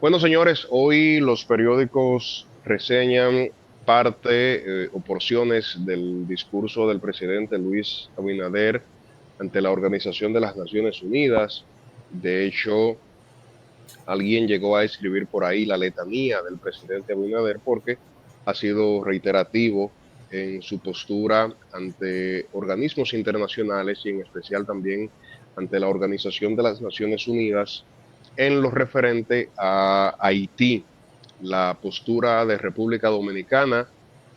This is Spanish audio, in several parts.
Bueno, señores, hoy los periódicos reseñan parte o porciones del discurso del presidente Luis Abinader ante la Organización de las Naciones Unidas. De hecho, alguien llegó a escribir por ahí la letanía del presidente Abinader porque ha sido reiterativo en su postura ante organismos internacionales y en especial también ante la Organización de las Naciones Unidas en lo referente a Haití, la postura de República Dominicana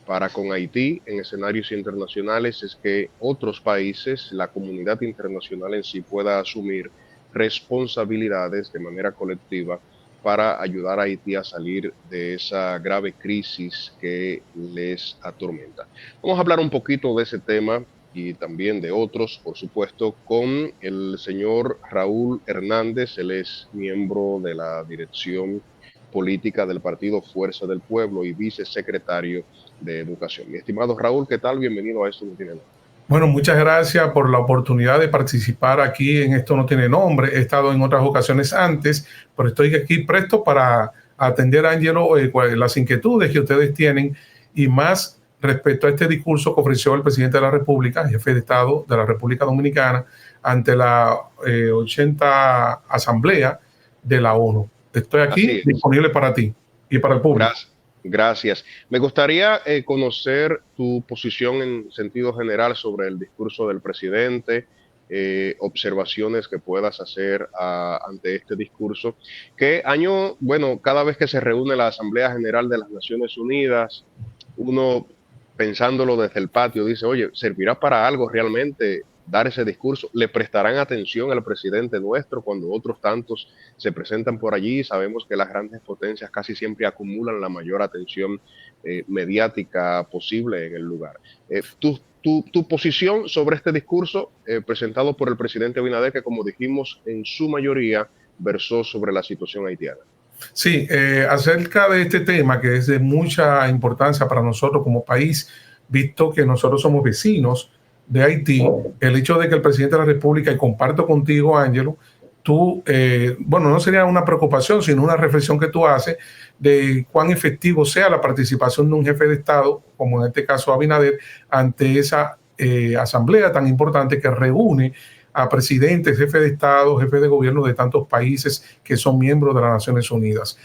para con Haití en escenarios internacionales es que otros países, la comunidad internacional en sí pueda asumir responsabilidades de manera colectiva para ayudar a Haití a salir de esa grave crisis que les atormenta. Vamos a hablar un poquito de ese tema y también de otros, por supuesto, con el señor Raúl Hernández. Él es miembro de la dirección política del partido Fuerza del Pueblo y vicesecretario de Educación. Mi estimado Raúl, ¿qué tal? Bienvenido a Esto No Tiene Nombre. Bueno, muchas gracias por la oportunidad de participar aquí en Esto No Tiene Nombre. He estado en otras ocasiones antes, pero estoy aquí presto para atender, Ángelo, las inquietudes que ustedes tienen y más respecto a este discurso que ofreció el presidente de la República, jefe de Estado de la República Dominicana, ante la 80 Asamblea de la ONU. Estoy aquí Así es. disponible para ti y para el público. Gracias. Gracias. Me gustaría conocer tu posición en sentido general sobre el discurso del presidente, observaciones que puedas hacer ante este discurso. ¿Qué año, bueno, cada vez que se reúne la Asamblea General de las Naciones Unidas, uno pensándolo desde el patio dice, oye, ¿servirá para algo realmente dar ese discurso? ¿Le prestarán atención al presidente nuestro cuando otros tantos se presentan por allí? Sabemos que las grandes potencias casi siempre acumulan la mayor atención mediática posible en el lugar. Tu posición sobre este discurso presentado por el presidente Abinader, que como dijimos, en su mayoría versó sobre la situación haitiana. Sí, acerca de este tema que es de mucha importancia para nosotros como país, visto que nosotros somos vecinos de Haití, el hecho de que el presidente de la República, y comparto contigo, Ángelo, tú, bueno, no sería una preocupación, sino una reflexión que tú haces de cuán efectivo sea la participación de un jefe de Estado, como en este caso Abinader, ante esa asamblea tan importante que reúne a presidentes, jefes de Estado, jefes de gobierno de tantos países que son miembros de las Naciones Unidas.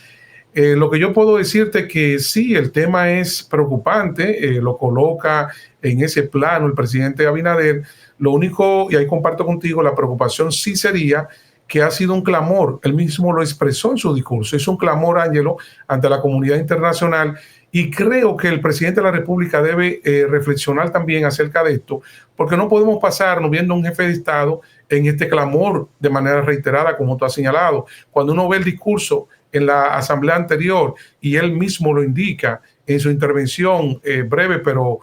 Lo que yo puedo decirte que sí, el tema es preocupante, lo coloca en ese plano el presidente Abinader. Lo único, y ahí comparto contigo, la preocupación sí sería que ha sido un clamor, él mismo lo expresó en su discurso, es un clamor, Ángelo, ante la comunidad internacional, y creo que el presidente de la República debe reflexionar también acerca de esto, porque no podemos pasarnos viendo a un jefe de Estado en este clamor de manera reiterada, como tú has señalado. Cuando uno ve el discurso en la asamblea anterior y él mismo lo indica en su intervención breve, pero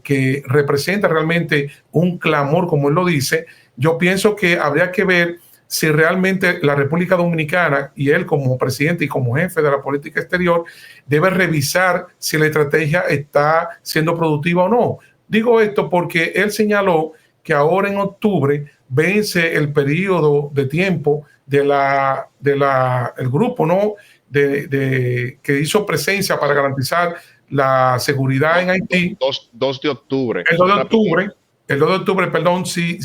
que representa realmente un clamor, como él lo dice, yo pienso que habría que ver si realmente la República Dominicana y él como presidente y como jefe de la política exterior debe revisar si la estrategia está siendo productiva o no. Digo esto porque él señaló que ahora en octubre vence el periodo de tiempo el grupo, ¿no? Que hizo presencia para garantizar la seguridad en Haití. 2 de octubre. El 2 de octubre, el 2 de octubre, perdón, si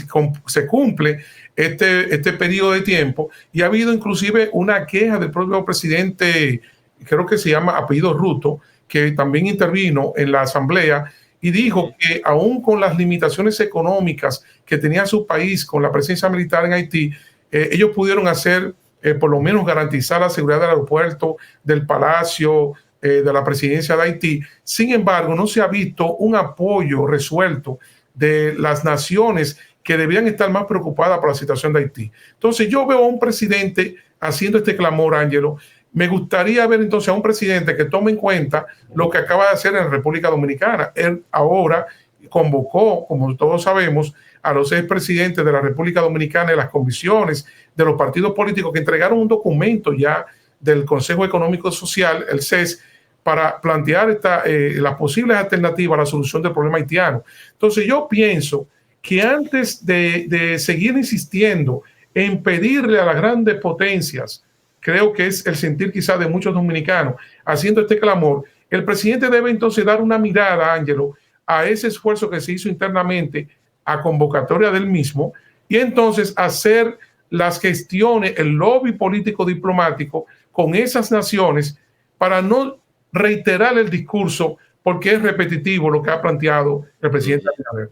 se cumple este periodo de tiempo, y ha habido inclusive una queja del propio presidente, creo que se llama apellido Ruto, que también intervino en la asamblea y dijo que aún con las limitaciones económicas que tenía su país con la presencia militar en Haití, ellos pudieron hacer, por lo menos garantizar la seguridad del aeropuerto, del palacio, de la presidencia de Haití. Sin embargo, no se ha visto un apoyo resuelto de las naciones que debían estar más preocupadas por la situación de Haití. Entonces yo veo a un presidente haciendo este clamor, Ángelo. Me gustaría ver entonces a un presidente que tome en cuenta lo que acaba de hacer en la República Dominicana. Él ahora convocó, como todos sabemos, a los expresidentes de la República Dominicana y las comisiones de los partidos políticos que entregaron un documento ya del Consejo Económico y Social, el CES, para plantear las posibles alternativas a la solución del problema haitiano. Entonces yo pienso que antes de seguir insistiendo en pedirle a las grandes potencias creo que es el sentir quizás de muchos dominicanos haciendo este clamor. El presidente debe entonces dar una mirada, Ángelo, a ese esfuerzo que se hizo internamente a convocatoria del mismo y entonces hacer las gestiones, el lobby político diplomático con esas naciones para no reiterar el discurso porque es repetitivo lo que ha planteado el presidente Abinader.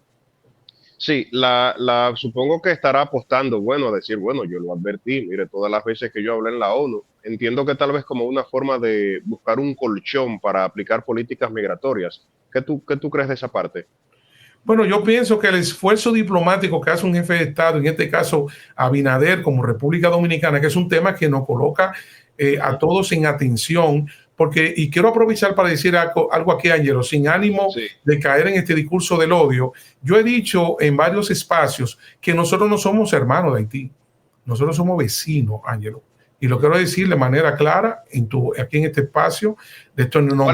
Sí, supongo que estará apostando, bueno, a decir, bueno, yo lo advertí, mire, todas las veces que yo hablé en la ONU, entiendo que tal vez como una forma de buscar un colchón para aplicar políticas migratorias. Qué tú crees de esa parte? Bueno, yo pienso que el esfuerzo diplomático que hace un jefe de Estado, en este caso Abinader como República Dominicana, que es un tema que nos coloca a todos en atención, porque, y quiero aprovechar para decir algo aquí, Ángelo, sin ánimo Sí, de caer en este discurso del odio. Yo he dicho en varios espacios que nosotros no somos hermanos de Haití, nosotros somos vecinos, Ángelo. Y lo quiero decir de manera clara aquí en este espacio. De esto no,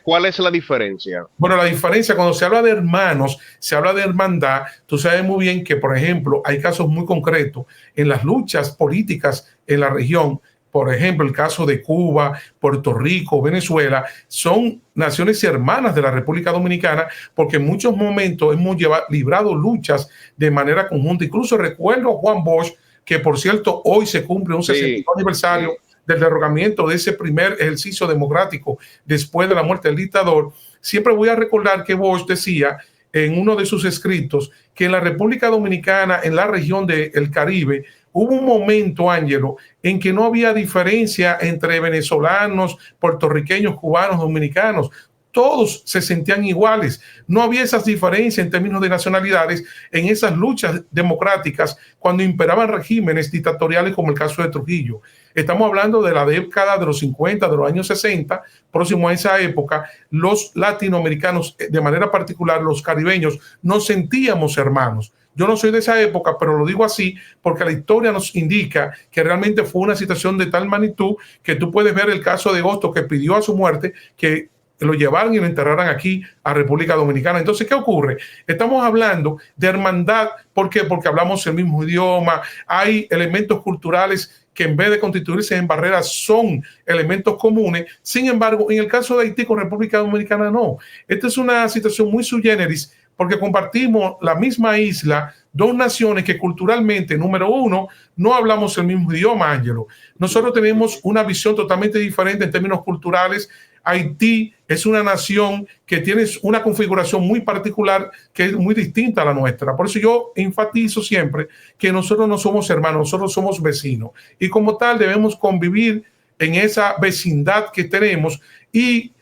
¿cuál es la diferencia? bueno, la diferencia cuando se habla de hermanos, se habla de hermandad. Tú sabes muy bien que, por ejemplo, hay casos muy concretos en las luchas políticas en la región. Por ejemplo, el caso de Cuba, Puerto Rico, Venezuela, son naciones hermanas de la República Dominicana porque en muchos momentos hemos librado luchas de manera conjunta. Incluso recuerdo a Juan Bosch, que por cierto hoy se cumple un 60 Sí, aniversario sí, del derrocamiento de ese primer ejercicio democrático después de la muerte del dictador. Siempre voy a recordar que Bosch decía en uno de sus escritos que en la República Dominicana, en la región del Caribe, hubo un momento, Ángelo, en que no había diferencia entre venezolanos, puertorriqueños, cubanos, dominicanos. Todos se sentían iguales. No había esas diferencias en términos de nacionalidades en esas luchas democráticas cuando imperaban regímenes dictatoriales como el caso de Trujillo. Estamos hablando de la década de los 50, de los años 60, próximo a esa época, los latinoamericanos, de manera particular los caribeños, nos sentíamos hermanos. Yo no soy de esa época, pero lo digo así porque la historia nos indica que realmente fue una situación de tal magnitud que tú puedes ver el caso de Hostos que pidió a su muerte que lo llevaran y lo enterraran aquí a República Dominicana. Entonces, ¿qué ocurre? Estamos hablando de hermandad. ¿Por qué? Porque hablamos el mismo idioma, hay elementos culturales que en vez de constituirse en barreras son elementos comunes. Sin embargo, en el caso de Haití con República Dominicana no. Esta es una situación muy sui generis porque compartimos la misma isla, dos naciones que culturalmente, número uno, no hablamos el mismo idioma, Ángelo. Nosotros tenemos una visión totalmente diferente en términos culturales. Haití es una nación que tiene una configuración muy particular que es muy distinta a la nuestra. Por eso yo enfatizo siempre que nosotros no somos hermanos, nosotros somos vecinos. Y como tal debemos convivir en esa vecindad que tenemos y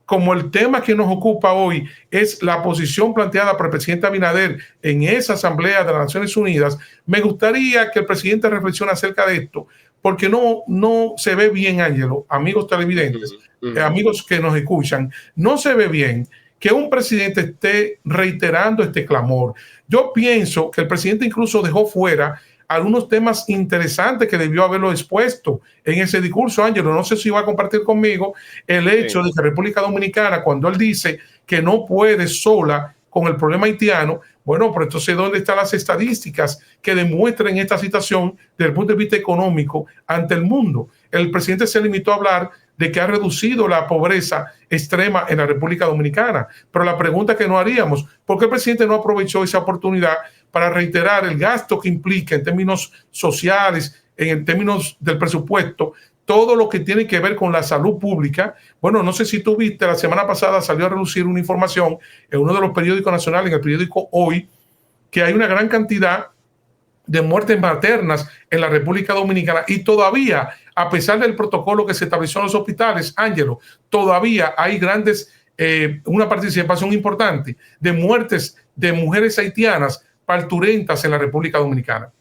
como el tema que nos ocupa hoy es la posición planteada por el presidente Abinader en esa Asamblea de las Naciones Unidas, me gustaría que el presidente reflexione acerca de esto, porque no se ve bien, Ángelo, amigos televidentes, amigos que nos escuchan, no se ve bien que un presidente esté reiterando este clamor. Yo pienso que el presidente incluso dejó fuera algunos temas interesantes que debió haberlo expuesto en ese discurso, Ángelo. No sé si va a compartir conmigo el hecho de que República Dominicana, cuando él dice que no puede sola con el problema haitiano, bueno, pero entonces, ¿dónde están las estadísticas que demuestren esta situación desde el punto de vista económico ante el mundo? El presidente se limitó a hablar de que ha reducido la pobreza extrema en la República Dominicana. Pero la pregunta que no haríamos, ¿por qué el presidente no aprovechó esa oportunidad para reiterar el gasto que implica en términos sociales, en términos del presupuesto, todo lo que tiene que ver con la salud pública? Bueno, no sé si tú viste, la semana pasada salió a relucir una información en uno de los periódicos nacionales, en el periódico Hoy, que hay una gran cantidad de muertes maternas en la República Dominicana y todavía, a pesar del protocolo que se estableció en los hospitales, Ángelo, todavía hay una participación importante de muertes de mujeres haitianas parturentas en la República Dominicana.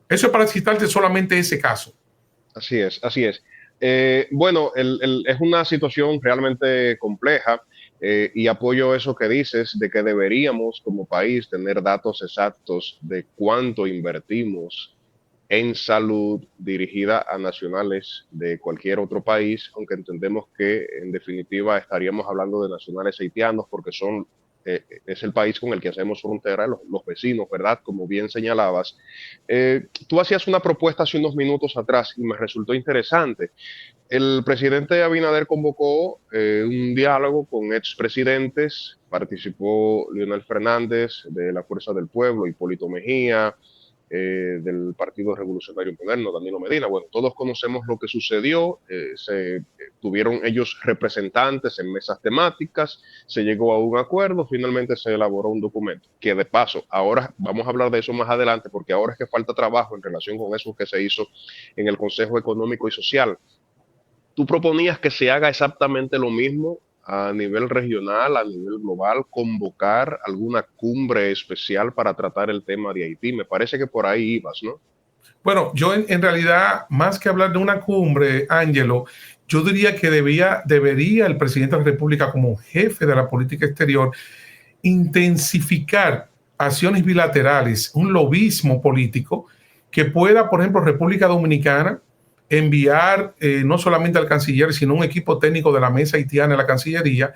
Eso es para citarte solamente ese caso. Así es, así es. Bueno, es una situación realmente compleja y apoyo eso que dices de que deberíamos como país tener datos exactos de cuánto invertimos en salud dirigida a nacionales de cualquier otro país, aunque entendemos que en definitiva estaríamos hablando de nacionales haitianos porque son es el país con el que hacemos frontera, los vecinos, ¿verdad? Como bien señalabas. Tú hacías una propuesta hace unos minutos atrás y me resultó interesante. El presidente Abinader convocó un diálogo con expresidentes, participó Leonel Fernández de la Fuerza del Pueblo, Hipólito Mejía, del Partido Revolucionario Moderno, Danilo Medina. Bueno, todos conocemos lo que sucedió, tuvieron ellos representantes en mesas temáticas, se llegó a un acuerdo, finalmente se elaboró un documento, que de paso, ahora vamos a hablar de eso más adelante, porque ahora es que falta trabajo en relación con eso que se hizo en el Consejo Económico y Social. Tú proponías que se haga exactamente lo mismo a nivel regional, a nivel global, convocar alguna cumbre especial para tratar el tema de Haití. Me parece que por ahí ibas, ¿no? Bueno, yo en realidad, más que hablar de una cumbre, Ángelo, yo diría que debería el presidente de la República, como jefe de la política exterior, intensificar acciones bilaterales, un lobismo político que pueda, por ejemplo, República Dominicana enviar no solamente al canciller, sino un equipo técnico de la mesa haitiana de la Cancillería,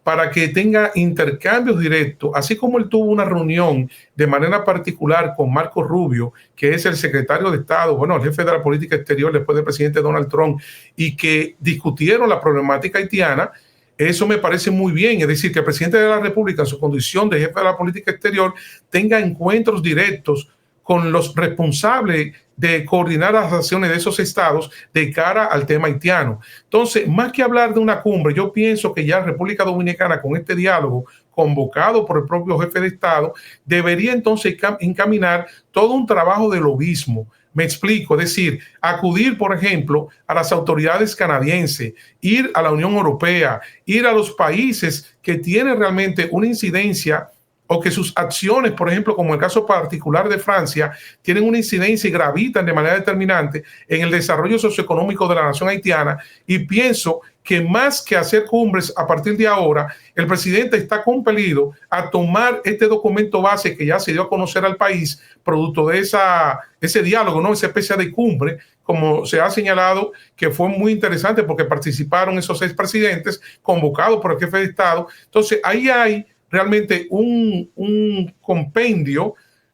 para que tenga intercambios directos, así como él tuvo una reunión de manera particular con Marco Rubio, que es el secretario de Estado, bueno, el jefe de la política exterior después del presidente Donald Trump, y que discutieron la problemática haitiana. Eso me parece muy bien, es decir, que el presidente de la República, en su condición de jefe de la política exterior, tenga encuentros directos con los responsables de coordinar las acciones de esos estados de cara al tema haitiano. Entonces, más que hablar de una cumbre, yo pienso que ya República Dominicana, con este diálogo convocado por el propio jefe de Estado, debería entonces encaminar todo un trabajo de lobismo. Me explico, es decir, acudir, por ejemplo, a las autoridades canadienses, ir a la Unión Europea, ir a los países que tienen realmente una incidencia o que sus acciones, por ejemplo, como el caso particular de Francia, tienen una incidencia y gravitan de manera determinante en el desarrollo socioeconómico de la nación haitiana. Y pienso que más que hacer cumbres a partir de ahora, el presidente está compelido a tomar este documento base que ya se dio a conocer al país, producto de ese diálogo, ¿no? Esa especie de cumbre, como se ha señalado, que fue muy interesante porque participaron esos 6 presidentes convocados por el jefe de Estado. Entonces, ahí hay realmente un compendio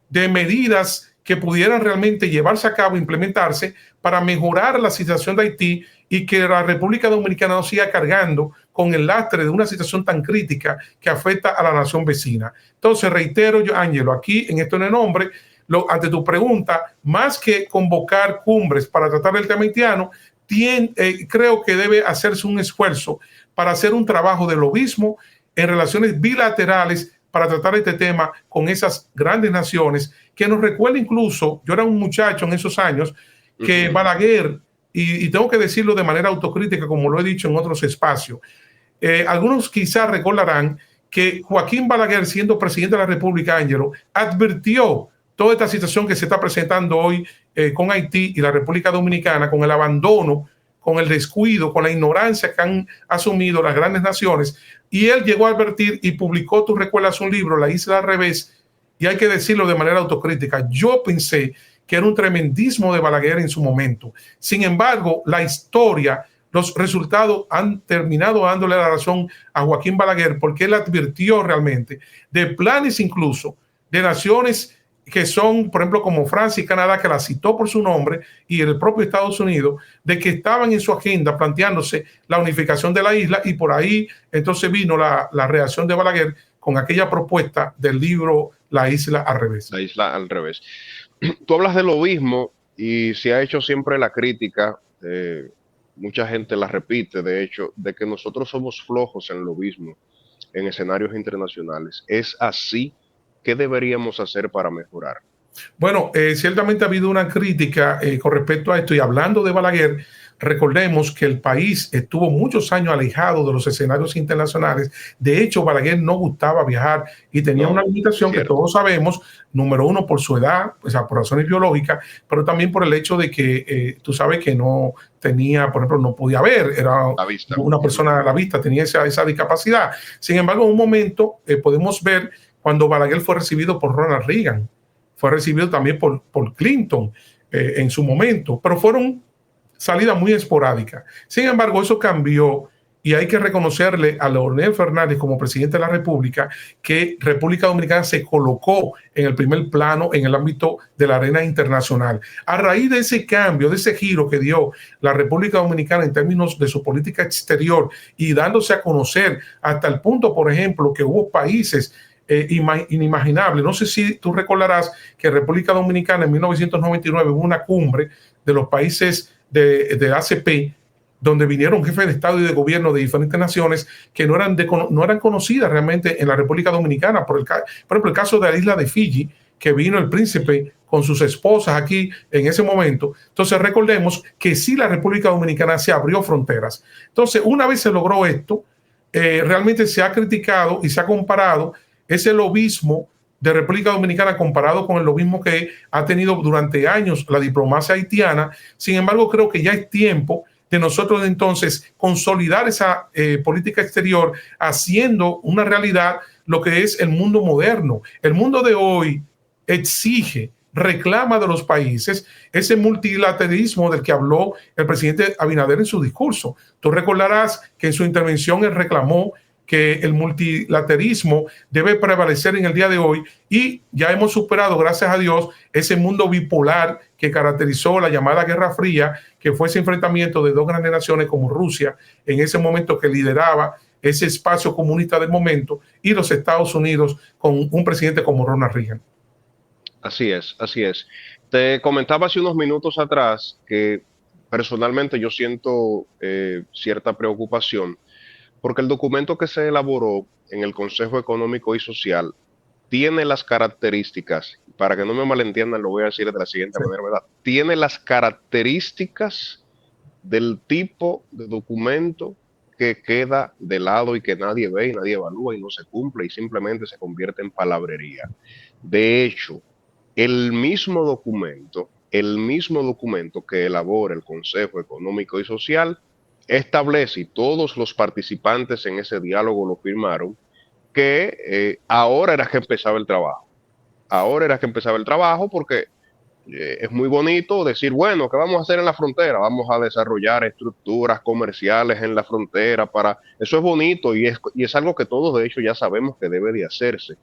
de medidas que pudieran realmente llevarse a cabo, implementarse para mejorar la situación de Haití y que la República Dominicana no siga cargando con el lastre de una situación tan crítica que afecta a la nación vecina. Entonces, reitero yo, Ángelo, aquí en esto en el nombre, ante tu pregunta, más que convocar cumbres para tratar el tema haitiano, creo que debe hacerse un esfuerzo para hacer un trabajo de lobismo en relaciones bilaterales para tratar este tema con esas grandes naciones, que nos recuerda incluso, yo era un muchacho en esos años, que Balaguer, y tengo que decirlo de manera autocrítica, como lo he dicho en otros espacios, algunos quizás recordarán que Joaquín Balaguer, siendo presidente de la República, Ángelo, advirtió toda esta situación que se está presentando hoy con Haití y la República Dominicana, con el abandono, con el descuido, con la ignorancia que han asumido las grandes naciones. Y él llegó a advertir y publicó, tú recuerdas, un libro, La Isla al Revés, y hay que decirlo de manera autocrítica. Yo pensé que era un tremendismo de Balaguer en su momento. Sin embargo, la historia, los resultados han terminado dándole la razón a Joaquín Balaguer, porque él advirtió realmente de planes incluso de naciones que son, por ejemplo, como Francia y Canadá, que la citó por su nombre, y el propio Estados Unidos, de que estaban en su agenda planteándose la unificación de la isla, y por ahí entonces vino la reacción de Balaguer con aquella propuesta del libro La Isla al Revés. La Isla al Revés. Tú hablas de lobismo y se ha hecho siempre la crítica, mucha gente la repite, de hecho, de que nosotros somos flojos en lobismo en escenarios internacionales. ¿Es así? ¿Qué deberíamos hacer para mejorar? Bueno, ciertamente ha habido una crítica con respecto a esto, y hablando de Balaguer, recordemos que el país estuvo muchos años alejado de los escenarios internacionales. De hecho, Balaguer no gustaba viajar y tenía una limitación que todos sabemos, número uno, por su edad, pues, por razones biológicas, pero también por el hecho de que tú sabes que no tenía, por ejemplo, no podía ver, era una persona a la vista, tenía esa discapacidad. Sin embargo, en un momento podemos ver cuando Balaguer fue recibido por Ronald Reagan, fue recibido también por Clinton en su momento, pero fueron salidas muy esporádicas. Sin embargo, eso cambió y hay que reconocerle a Leonel Fernández como presidente de la República que República Dominicana se colocó en el primer plano en el ámbito de la arena internacional. A raíz de ese cambio, de ese giro que dio la República Dominicana en términos de su política exterior y dándose a conocer hasta el punto, por ejemplo, que hubo países inimaginables. No sé si tú recordarás que República Dominicana en 1999 hubo una cumbre de los países de ACP, donde vinieron jefes de Estado y de gobierno de diferentes naciones que no eran conocidas realmente en la República Dominicana. Por ejemplo, el caso de la isla de Fiji, que vino el príncipe con sus esposas aquí en ese momento. Entonces recordemos que sí, la República Dominicana se abrió fronteras. Entonces, una vez se logró esto, realmente se ha criticado y se ha comparado ese lobismo de República Dominicana comparado con el lobismo que ha tenido durante años la diplomacia haitiana. Sin embargo, creo que ya es tiempo de nosotros entonces consolidar esa política exterior, haciendo una realidad lo que es el mundo moderno. El mundo de hoy exige, reclama de los países ese multilateralismo del que habló el presidente Abinader en su discurso. Tú recordarás que en su intervención él reclamó que el multilateralismo debe prevalecer en el día de hoy, y ya hemos superado, gracias a Dios, ese mundo bipolar que caracterizó la llamada Guerra Fría, que fue ese enfrentamiento de dos grandes naciones como Rusia, en ese momento, que lideraba ese espacio comunista del momento, y los Estados Unidos con un presidente como Ronald Reagan. Así es, así es. Te comentaba hace unos minutos atrás que personalmente yo siento cierta preocupación porque el documento que se elaboró en el Consejo Económico y Social tiene las características, para que no me malentiendan, lo voy a decir de la siguiente manera, ¿verdad? Tiene las características del tipo de documento que queda de lado y que nadie ve y nadie evalúa y no se cumple y simplemente se convierte en palabrería. De hecho, el mismo documento que elabora el Consejo Económico y Social establece, y todos los participantes en ese diálogo lo firmaron, que ahora era que empezaba el trabajo. Ahora era que empezaba el trabajo porque es muy bonito decir, bueno, ¿qué vamos a hacer en la frontera? Vamos a desarrollar estructuras comerciales en la frontera para... Eso es bonito y es algo que todos de hecho ya sabemos que debe de hacerse.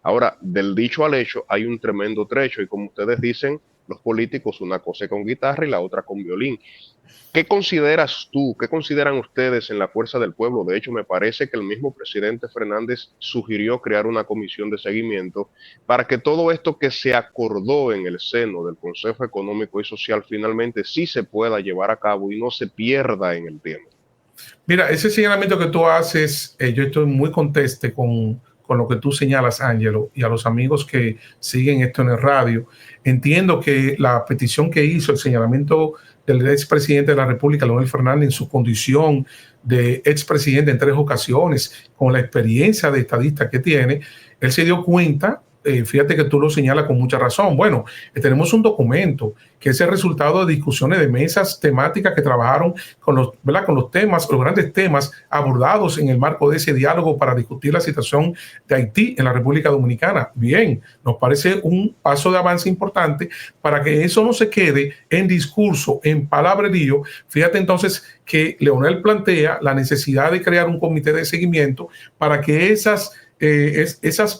Ahora, del dicho al hecho hay un tremendo trecho y como ustedes dicen, los políticos, una cosa con guitarra y la otra con violín. ¿Qué consideras tú? ¿Qué consideran ustedes en la Fuerza del Pueblo? De hecho, me parece que el mismo presidente Fernández sugirió crear una comisión de seguimiento para que todo esto que se acordó en el seno del Consejo Económico y Social finalmente sí se pueda llevar a cabo y no se pierda en el tiempo. Mira, ese señalamiento que tú haces, yo estoy muy conteste con lo que tú señalas, Ángelo, y a los amigos que siguen esto en el radio. Entiendo que la petición que hizo, el señalamiento del expresidente de la República, Leonel Fernández, en su condición de expresidente en 3 ocasiones, con la experiencia de estadista que tiene, él se dio cuenta, fíjate que tú lo señalas con mucha razón. Bueno, tenemos un documento que es el resultado de discusiones de mesas temáticas que trabajaron con los temas, los grandes temas abordados en el marco de ese diálogo para discutir la situación de Haití en la República Dominicana. Bien, nos parece un paso de avance importante para que eso no se quede en discurso, en palabrerío. Fíjate entonces que Leonel plantea la necesidad de crear un comité de seguimiento para que esas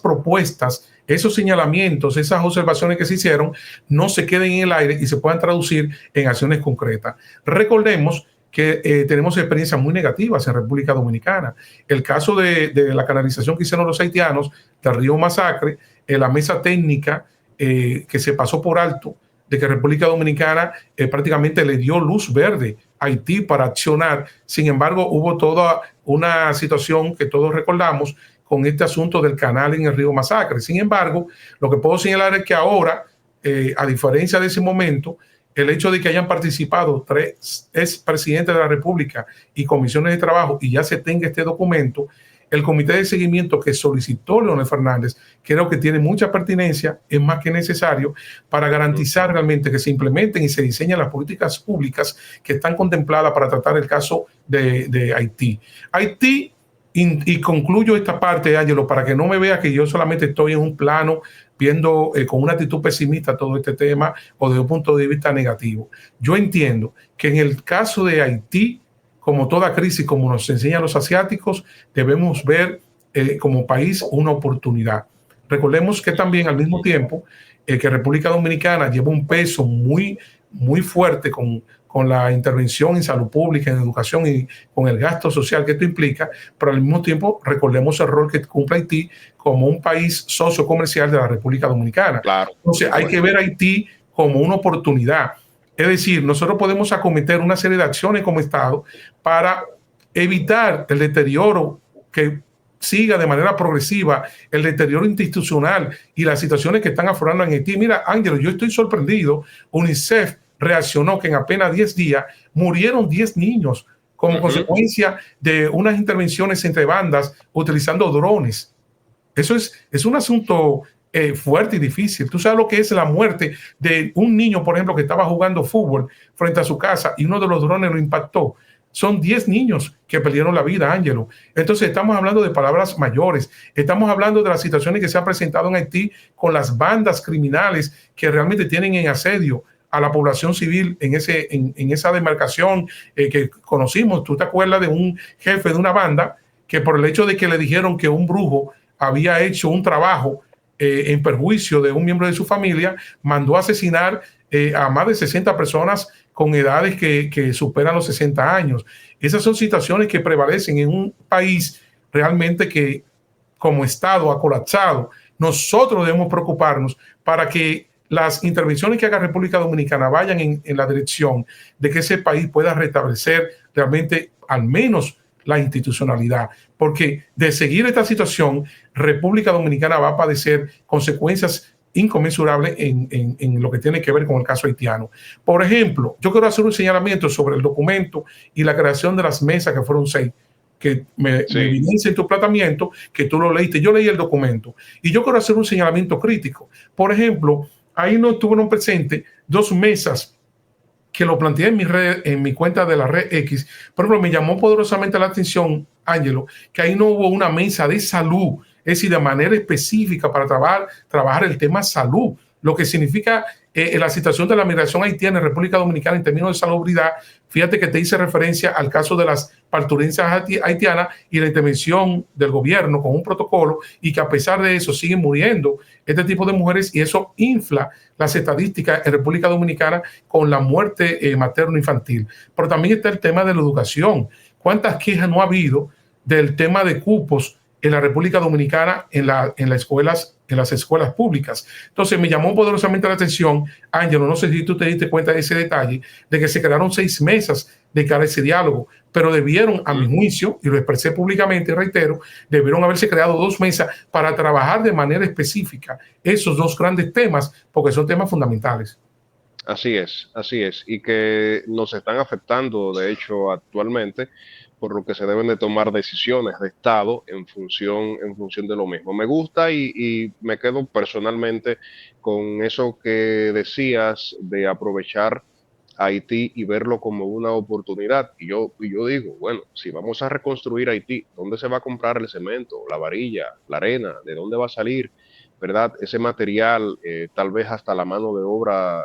propuestas, esos señalamientos, esas observaciones que se hicieron no se queden en el aire y se puedan traducir en acciones concretas. Recordemos que tenemos experiencias muy negativas en República Dominicana. El caso de la canalización que hicieron los haitianos del río Masacre, la mesa técnica que se pasó por alto de que República Dominicana prácticamente le dio luz verde a Haití para accionar. Sin embargo, hubo toda una situación que todos recordamos con este asunto del canal en el río Masacre. Sin embargo, lo que puedo señalar es que ahora, a diferencia de ese momento, el hecho de que hayan participado 3 expresidentes de la República y comisiones de trabajo y ya se tenga este documento, el comité de seguimiento que solicitó Leonel Fernández creo que tiene mucha pertinencia, es más que necesario para garantizar realmente que se implementen y se diseñen las políticas públicas que están contempladas para tratar el caso de Haití. Haití, y concluyo esta parte, Ángelo, para que no me vea que yo solamente estoy en un plano viendo con una actitud pesimista todo este tema o desde un punto de vista negativo. Yo entiendo que en el caso de Haití, como toda crisis, como nos enseñan los asiáticos, debemos ver como país una oportunidad. Recordemos que también al mismo tiempo que República Dominicana lleva un peso muy, muy fuerte con la intervención en salud pública, en educación y con el gasto social que esto implica, pero al mismo tiempo recordemos el rol que cumple Haití como un país sociocomercial de la República Dominicana. Claro. Entonces hay que ver a Haití como una oportunidad. Es decir, nosotros podemos acometer una serie de acciones como Estado para evitar el deterioro que siga de manera progresiva, el deterioro institucional y las situaciones que están aflorando en Haití. Mira, Ángelo, yo estoy sorprendido. UNICEF reaccionó que en apenas 10 días murieron 10 niños como consecuencia de unas intervenciones entre bandas utilizando drones. Eso es un asunto fuerte y difícil. Tú sabes lo que es la muerte de un niño, por ejemplo, que estaba jugando fútbol frente a su casa y uno de los drones lo impactó. Son 10 niños que perdieron la vida, Ángelo. Entonces estamos hablando de palabras mayores. Estamos hablando de las situaciones que se han presentado en Haití con las bandas criminales que realmente tienen en asedio a la población civil en esa demarcación que conocimos. ¿Tú te acuerdas de un jefe de una banda que por el hecho de que le dijeron que un brujo había hecho un trabajo en perjuicio de un miembro de su familia, mandó a asesinar a más de 60 personas con edades que superan los 60 años? Esas son situaciones que prevalecen en un país realmente que como Estado ha colapsado. Nosotros debemos preocuparnos para que las intervenciones que haga República Dominicana vayan en la dirección de que ese país pueda restablecer realmente al menos la institucionalidad, porque de seguir esta situación, República Dominicana va a padecer consecuencias inconmensurables en lo que tiene que ver con el caso haitiano. Por ejemplo, yo quiero hacer un señalamiento sobre el documento y la creación de las mesas, que fueron 6, que me evidencia en tu planteamiento, que tú lo leíste. Yo leí el documento y yo quiero hacer un señalamiento crítico. Por ejemplo, ahí no estuvieron presentes 2 mesas que lo planteé en mi cuenta de la red X. Por ejemplo, me llamó poderosamente la atención, Ángelo, que ahí no hubo una mesa de salud, es decir, de manera específica para trabajar el tema salud, lo que significa la situación de la migración haitiana en República Dominicana en términos de salubridad. Fíjate que te hice referencia al caso de las parturientas haitianas y la intervención del gobierno con un protocolo, y que a pesar de eso siguen muriendo este tipo de mujeres, y eso infla las estadísticas en República Dominicana con la muerte materno-infantil. Pero también está el tema de la educación. ¿Cuántas quejas no ha habido del tema de cupos en la República Dominicana en las escuelas públicas? Entonces me llamó poderosamente la atención, Ángelo, no sé si tú te diste cuenta de ese detalle, de que se crearon 6 mesas de cara a ese diálogo, pero debieron, a mi juicio, y lo expresé públicamente y reitero, debieron haberse creado 2 mesas para trabajar de manera específica esos 2 grandes temas, porque son temas fundamentales. Así es, y que nos están afectando, de hecho, actualmente, por lo que se deben de tomar decisiones de Estado en función de lo mismo. Me gusta y me quedo personalmente con eso que decías de aprovechar Haití y verlo como una oportunidad. Y yo digo, bueno, si vamos a reconstruir Haití, ¿dónde se va a comprar el cemento, la varilla, la arena? ¿De dónde va a salir, verdad, ese material, tal vez hasta la mano de obra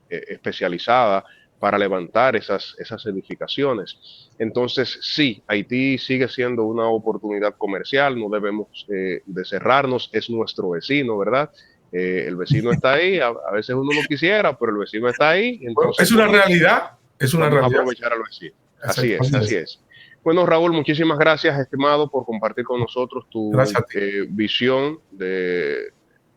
especializada para levantar esas edificaciones? Entonces, sí, Haití sigue siendo una oportunidad comercial, no debemos de cerrarnos, es nuestro vecino, ¿verdad? El vecino está ahí, a veces uno no quisiera, pero el vecino está ahí. Entonces, es una realidad, es una realidad. Aprovechar al vecino. Así es. Bueno, Raúl, muchísimas gracias, estimado, por compartir con nosotros tu visión de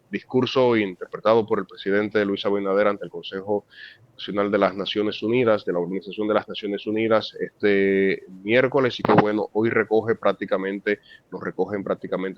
discurso interpretado por el presidente Luis Abinader ante el Consejo Nacional de las Naciones Unidas, de la Organización de las Naciones Unidas, este miércoles, y que bueno, hoy lo recogen prácticamente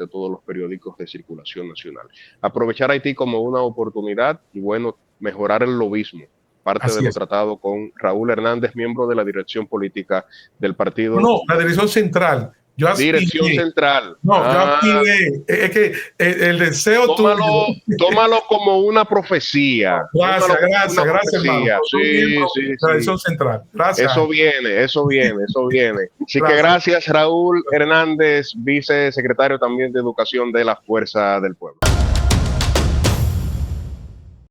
todos los periódicos de circulación nacional. Aprovechar Haití como una oportunidad y bueno, mejorar el lobismo, parte de lo tratado con Raúl Hernández, miembro de la dirección política del partido. No, la dirección central. Dirección central. No, yo aspiré. Es que el deseo tómalo como una profecía. Gracias, hermano. Sí. La dirección central. Gracias. Eso viene. Así que gracias, Raúl Hernández, vicesecretario también de Educación de la Fuerza del Pueblo.